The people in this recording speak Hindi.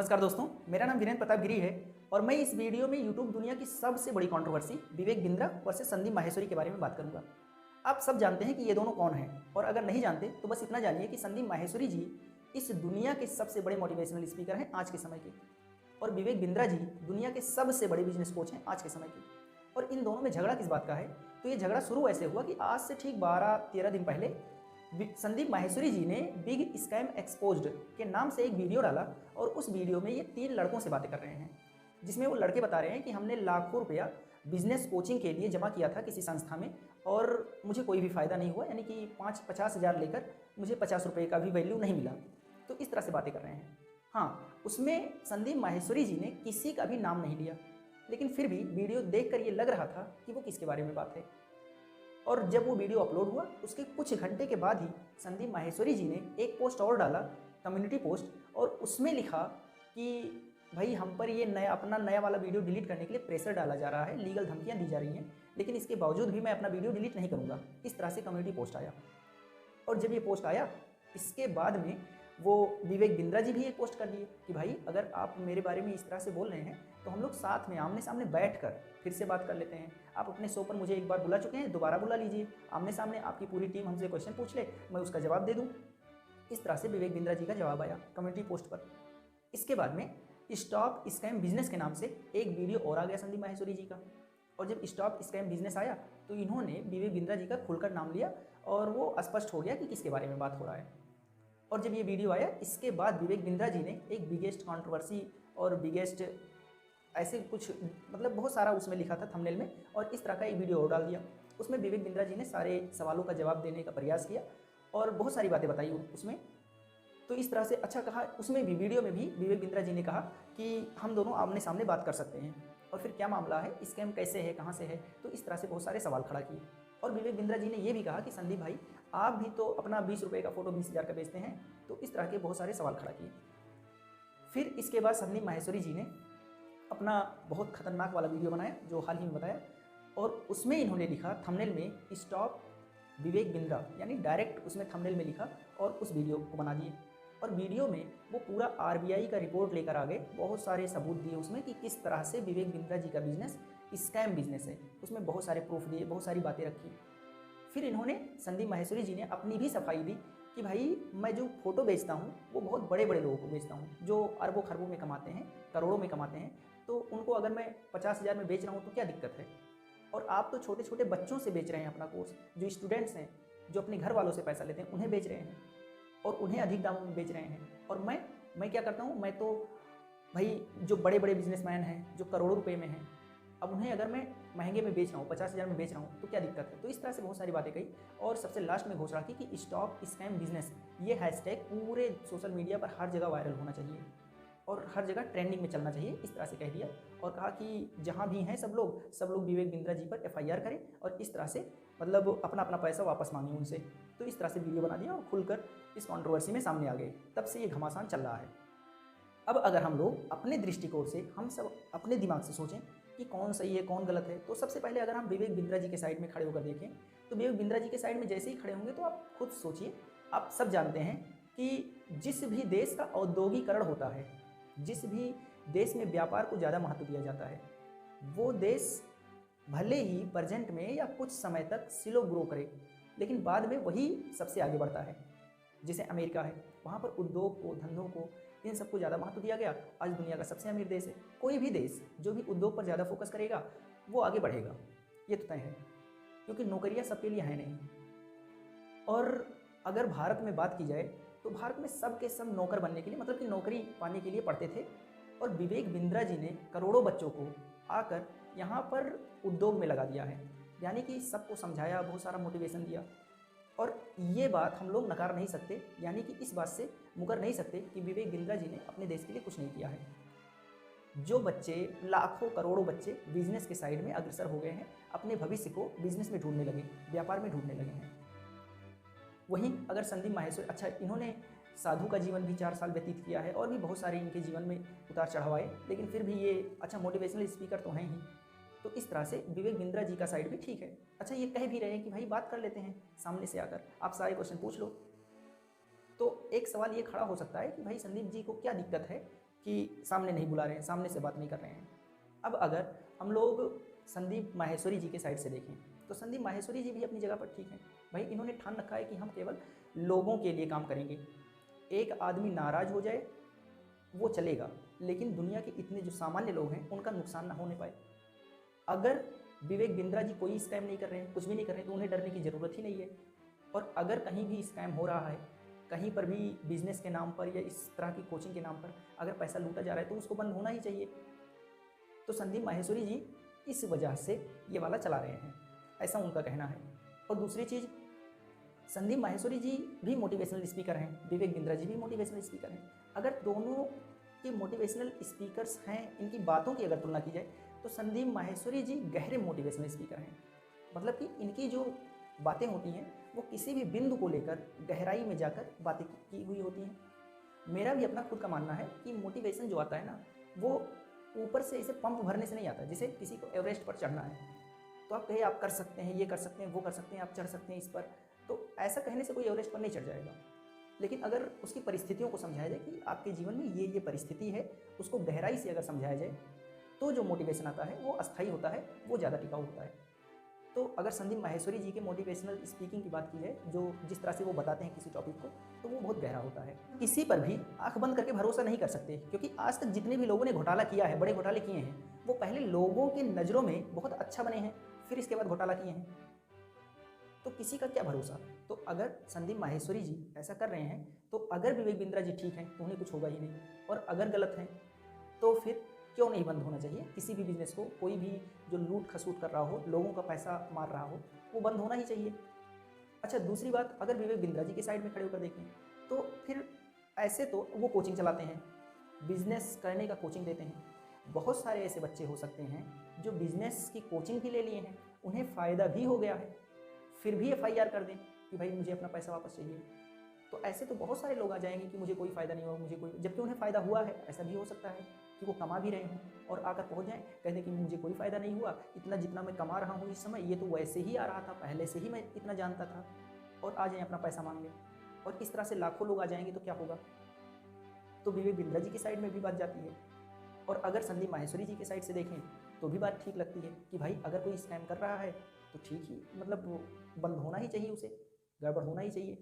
नमस्कार दोस्तों, मेरा नाम वीरेंद्र प्रताप गिरी है और मैं इस वीडियो में यूट्यूब दुनिया की सबसे बड़ी कंट्रोवर्सी विवेक बिंद्रा वर्सेस संदीप माहेश्वरी के बारे में बात करूंगा। आप सब जानते हैं कि ये दोनों कौन हैं और अगर नहीं जानते तो बस इतना जानिए कि संदीप माहेश्वरी जी इस दुनिया के सबसे बड़े मोटिवेशनल स्पीकर हैं आज के समय के, और विवेक बिंद्रा जी दुनिया के सबसे बड़े बिजनेस कोच हैं आज के समय के। और इन दोनों में झगड़ा किस बात का है? तो ये झगड़ा शुरू ऐसे हुआ कि आज से ठीक 12-13 दिन पहले संदीप माहेश्वरी जी ने बिग स्कैम एक्सपोज्ड के नाम से एक वीडियो डाला और उस वीडियो में ये 3 लड़कों से बातें कर रहे हैं, जिसमें वो लड़के बता रहे हैं कि हमने लाखों रुपया बिजनेस कोचिंग के लिए जमा किया था किसी संस्था में और मुझे कोई भी फ़ायदा नहीं हुआ, यानी कि 50 हज़ार लेकर मुझे 50 रुपये का भी वैल्यू नहीं मिला। तो इस तरह से बातें कर रहे हैं। हाँ, उसमें संदीप माहेश्वरी जी ने किसी का भी नाम नहीं लिया, लेकिन फिर भी वीडियो देखकर ये लग रहा था कि वो किसके बारे में बात है। और जब वो वीडियो अपलोड हुआ उसके कुछ घंटे के बाद ही संदीप माहेश्वरी जी ने एक पोस्ट और डाला, कम्युनिटी पोस्ट, और उसमें लिखा कि भाई हम पर ये अपना नया वाला वीडियो डिलीट करने के लिए प्रेशर डाला जा रहा है, लीगल धमकियां दी जा रही हैं, लेकिन इसके बावजूद भी मैं अपना वीडियो डिलीट नहीं करूँगा। इस तरह से कम्युनिटी पोस्ट आया। और जब ये पोस्ट आया इसके बाद में वो विवेक बिंद्रा जी भी एक पोस्ट कर दिए कि भाई अगर आप मेरे बारे में इस तरह से बोल रहे हैं तो हम लोग साथ में आमने सामने बैठकर फिर से बात कर लेते हैं। आप अपने शो पर मुझे एक बार बुला चुके हैं, दोबारा बुला लीजिए, आमने सामने आपकी पूरी टीम हमसे क्वेश्चन पूछ ले, मैं उसका जवाब दे दूँ। इस तरह से विवेक बिंद्रा जी का जवाब आया कम्युनिटी पोस्ट पर। इसके बाद में स्टॉप स्कैम बिजनेस के नाम से एक वीडियो और आ गया संदीप माहेश्वरी जी का। और जब स्टॉप स्कैम बिजनेस आया तो इन्होंने विवेक बिंद्रा जी का खुलकर नाम लिया और वो स्पष्ट हो गया कि किसके बारे में बात हो रहा है। और जब ये वीडियो आया इसके बाद विवेक बिंद्रा जी ने एक बिगेस्ट कंट्रोवर्सी और बिगेस्ट ऐसे कुछ मतलब बहुत सारा उसमें लिखा था थंबनेल में, और इस तरह का एक वीडियो और डाल दिया। उसमें विवेक बिंद्रा जी ने सारे सवालों का जवाब देने का प्रयास किया और बहुत सारी बातें बताई उसमें। तो इस तरह से अच्छा कहा उसमें भी, वीडियो में भी विवेक बिंद्रा जी ने कहा कि हम दोनों आमने सामने बात कर सकते हैं और फिर क्या मामला है, स्कैम कैसे है, कहाँ से है, तो इस तरह से बहुत सारे सवाल खड़ा किए। और विवेक बिंद्रा जी ने यह भी कहा कि संदीप भाई आप भी तो अपना 20 रुपये का फ़ोटो 20 हज़ार का बेचते हैं, तो इस तरह के बहुत सारे सवाल खड़ा किए। फिर इसके बाद संदीप माहेश्वरी जी ने अपना बहुत खतरनाक वाला वीडियो बनाया जो हाल ही में बताया, और उसमें इन्होंने लिखा थंबनेल में स्टॉप विवेक बिंद्रा, यानी डायरेक्ट उसमें थंबनेल में लिखा और उस वीडियो को बना दिए। और वीडियो में वो पूरा आरबीआई का रिपोर्ट लेकर आ गए, बहुत सारे सबूत दिए उसमें कि किस तरह से विवेक बिंद्रा जी का बिजनेस स्कैम बिजनेस है। उसमें बहुत सारे प्रूफ दिए, बहुत सारी बातें रखी। फिर इन्होंने संदीप माहेश्वरी जी ने अपनी भी सफाई दी कि भाई मैं जो फ़ोटो बेचता हूँ वो बहुत बड़े बड़े लोगों को बेचता हूँ जो अरबों खरबों में कमाते हैं, करोड़ों में कमाते हैं, तो उनको अगर मैं 50 हज़ार में बेच रहा हूँ तो क्या दिक्कत है। और आप तो छोटे छोटे बच्चों से बेच रहे हैं अपना कोर्स, जो स्टूडेंट्स हैं जो अपने घर वालों से पैसा लेते हैं उन्हें बेच रहे हैं और उन्हें अधिक दामों में बेच रहे हैं। और मैं क्या करता हूँ, मैं तो भाई जो बड़े बड़े बिजनेसमैन हैं जो करोड़ों रुपए में हैं, अब उन्हें अगर मैं महंगे में बेच रहा हूँ, 50 हज़ार में बेच रहा हूँ, तो क्या दिक्कत है। तो इस तरह से बहुत सारी बातें कही और सबसे लास्ट में घोषणा की कि स्टॉप स्कैम बिजनेस, ये हैशटैग पूरे सोशल मीडिया पर हर जगह वायरल होना चाहिए और हर जगह ट्रेंडिंग में चलना चाहिए, इस तरह से कह दिया। और कहा कि जहाँ भी हैं सब लोग विवेक बिंद्रा जी पर FIR करें और इस तरह से मतलब अपना अपना पैसा वापस मांगे उनसे। तो इस तरह से वीडियो बना दिया और खुलकर इस कंट्रोवर्सी में सामने आ गए। तब से ये घमासान चल रहा है। अब अगर हम लोग अपने दृष्टिकोण से, हम सब अपने दिमाग से सोचें कि कौन सही है कौन गलत है, तो सबसे पहले अगर हम विवेक बिंद्रा जी के साइड में खड़े होकर देखें तो विवेक बिंद्रा जी के साइड में जैसे ही खड़े होंगे तो आप खुद सोचिए, आप सब जानते हैं कि जिस भी देश का औद्योगिकरण होता है, जिस भी देश में व्यापार को ज़्यादा महत्व दिया जाता है, वो देश भले ही प्रेजेंट में या कुछ समय तक स्लो ग्रो करे, लेकिन बाद में वही सबसे आगे बढ़ता है। जैसे अमेरिका है, वहाँ पर उद्योग को, धंधों को, इन सबको ज़्यादा महत्व दिया गया। आज दुनिया का सबसे अमीर देश है। कोई भी देश जो भी उद्योग पर ज़्यादा फोकस करेगा वो आगे बढ़ेगा, ये तो तय है, क्योंकि नौकरियाँ सबके लिए हैं नहीं। और अगर भारत में बात की जाए तो भारत में सब के सब नौकर बनने के लिए, मतलब कि नौकरी पाने के लिए पढ़ते थे, और विवेक बिंद्रा जी ने करोड़ों बच्चों को आकर यहाँ पर उद्योग में लगा दिया है, यानी कि सबको समझाया, बहुत सारा मोटिवेशन दिया। और ये बात हम लोग नकार नहीं सकते, यानी कि इस बात से मुकर नहीं सकते कि विवेक बिंद्रा जी ने अपने देश के लिए कुछ नहीं किया है। जो बच्चे, लाखों करोड़ों बच्चे बिजनेस के साइड में अग्रसर हो गए हैं, अपने भविष्य को बिजनेस में ढूंढने लगे, व्यापार में ढूंढने लगे हैं। वहीं अगर संदीप माहेश्वरी, अच्छा इन्होंने साधु का जीवन भी 4 साल व्यतीत किया है और भी बहुत सारे इनके जीवन में उतार चढ़ाव आए, लेकिन फिर भी ये अच्छा मोटिवेशनल स्पीकर तो हैं ही। तो इस तरह से विवेक बिंद्रा जी का साइड भी ठीक है। अच्छा ये कह भी रहे हैं कि भाई बात कर लेते हैं सामने से आकर, आप सारे क्वेश्चन पूछ लो। तो एक सवाल ये खड़ा हो सकता है कि भाई संदीप जी को क्या दिक्कत है कि सामने नहीं बुला रहे हैं, सामने से बात नहीं कर रहे हैं। अब अगर हम लोग संदीप माहेश्वरी जी के साइड से देखें तो संदीप माहेश्वरी जी भी अपनी जगह पर ठीक हैं। भाई इन्होंने ठान रखा है कि हम केवल लोगों के लिए काम करेंगे। एक आदमी नाराज़ हो जाए वो चलेगा, लेकिन दुनिया के इतने जो सामान्य लोग हैं उनका नुकसान ना होने पाए। अगर विवेक बिंद्रा जी कोई स्कैम नहीं कर रहे हैं, कुछ भी नहीं कर रहे हैं, तो उन्हें डरने की ज़रूरत ही नहीं है। और अगर कहीं भी स्कैम हो रहा है, कहीं पर भी बिजनेस के नाम पर या इस तरह की कोचिंग के नाम पर अगर पैसा लूटा जा रहा है तो उसको बंद होना ही चाहिए। तो संदीप माहेश्वरी जी इस वजह से ये वाला चला रहे हैं, ऐसा उनका कहना है। और दूसरी चीज़, संदीप माहेश्वरी जी भी मोटिवेशनल स्पीकर हैं, विवेक बिंद्रा जी भी मोटिवेशनल स्पीकर हैं। अगर दोनों के मोटिवेशनल स्पीकर्स हैं, इनकी बातों की अगर तुलना की जाए तो संदीप माहेश्वरी जी गहरे मोटिवेशनल स्पीकर हैं। मतलब कि इनकी जो बातें होती हैं वो किसी भी बिंदु को लेकर गहराई में जाकर बातें की हुई होती हैं। मेरा भी अपना खुद का मानना है कि मोटिवेशन जो आता है ना, वो ऊपर से इसे पंप भरने से नहीं आता। जैसे किसी को एवरेस्ट पर चढ़ना है तो आप कहे आप कर सकते हैं, ये कर सकते हैं, वो कर सकते हैं, आप चढ़ सकते हैं इस पर, तो ऐसा कहने से कोई एवरेस्ट पर नहीं चढ़ जाएगा। लेकिन अगर उसकी परिस्थितियों को समझाया जाए कि आपके जीवन में ये परिस्थिति है, उसको गहराई से अगर समझाया जाए तो जो मोटिवेशन आता है वो अस्थायी होता है, वो ज़्यादा टिकाऊ होता है। तो अगर संदीप माहेश्वरी जी के मोटिवेशनल स्पीकिंग की बात की जाए, जो जिस तरह से वो बताते हैं किसी टॉपिक को, तो वो बहुत गहरा होता है। किसी पर भी आंख बंद करके भरोसा नहीं कर सकते, क्योंकि आज तक जितने भी लोगों ने घोटाला किया है, बड़े घोटाले किए हैं, वो पहले लोगों की नज़रों में बहुत अच्छा बने हैं, फिर इसके बाद घोटाला किए हैं। तो किसी का क्या भरोसा। तो अगर संदीप माहेश्वरी जी ऐसा कर रहे हैं तो अगर विवेक बिंद्रा जी ठीक हैं तो उन्हें कुछ होगा ही नहीं, और अगर गलत हैं तो फिर क्यों नहीं बंद होना चाहिए किसी भी बिजनेस को। कोई भी जो लूट खसूट कर रहा हो, लोगों का पैसा मार रहा हो, वो बंद होना ही चाहिए। अच्छा, दूसरी बात, अगर विवेक बिंद्रा जी के साइड में खड़े होकर देखें तो फिर ऐसे तो वो कोचिंग चलाते हैं, बिजनेस करने का कोचिंग देते हैं। बहुत सारे ऐसे बच्चे हो सकते हैं जो बिजनेस की कोचिंग भी ले लिए हैं, उन्हें फ़ायदा भी हो गया है, फिर भी FIR कर दें कि भाई मुझे अपना पैसा वापस चाहिए। तो ऐसे तो बहुत सारे लोग आ जाएंगे कि मुझे कोई फ़ायदा नहीं हुआ, मुझे कोई, जबकि उन्हें फ़ायदा हुआ है। ऐसा भी हो सकता है कि वो कमा भी रहे हों और आकर पहुंच जाएं, कहते हैं कि मुझे कोई फ़ायदा नहीं हुआ, इतना जितना मैं कमा रहा हूँ इस समय ये तो वैसे ही आ रहा था, पहले से ही मैं इतना जानता था, और आ जाएँ अपना पैसा मांगने। और इस तरह से लाखों लोग आ जाएंगे तो क्या होगा। तो विवेक बिंद्रा जी की साइड में भी बात जाती है। और अगर संदीप माहेश्वरी जी के साइड से देखें तो भी बात ठीक लगती है कि भाई अगर कोई स्कैम कर रहा है तो ठीक ही, मतलब बंद होना ही चाहिए, उसे गड़बड़ होना ही चाहिए।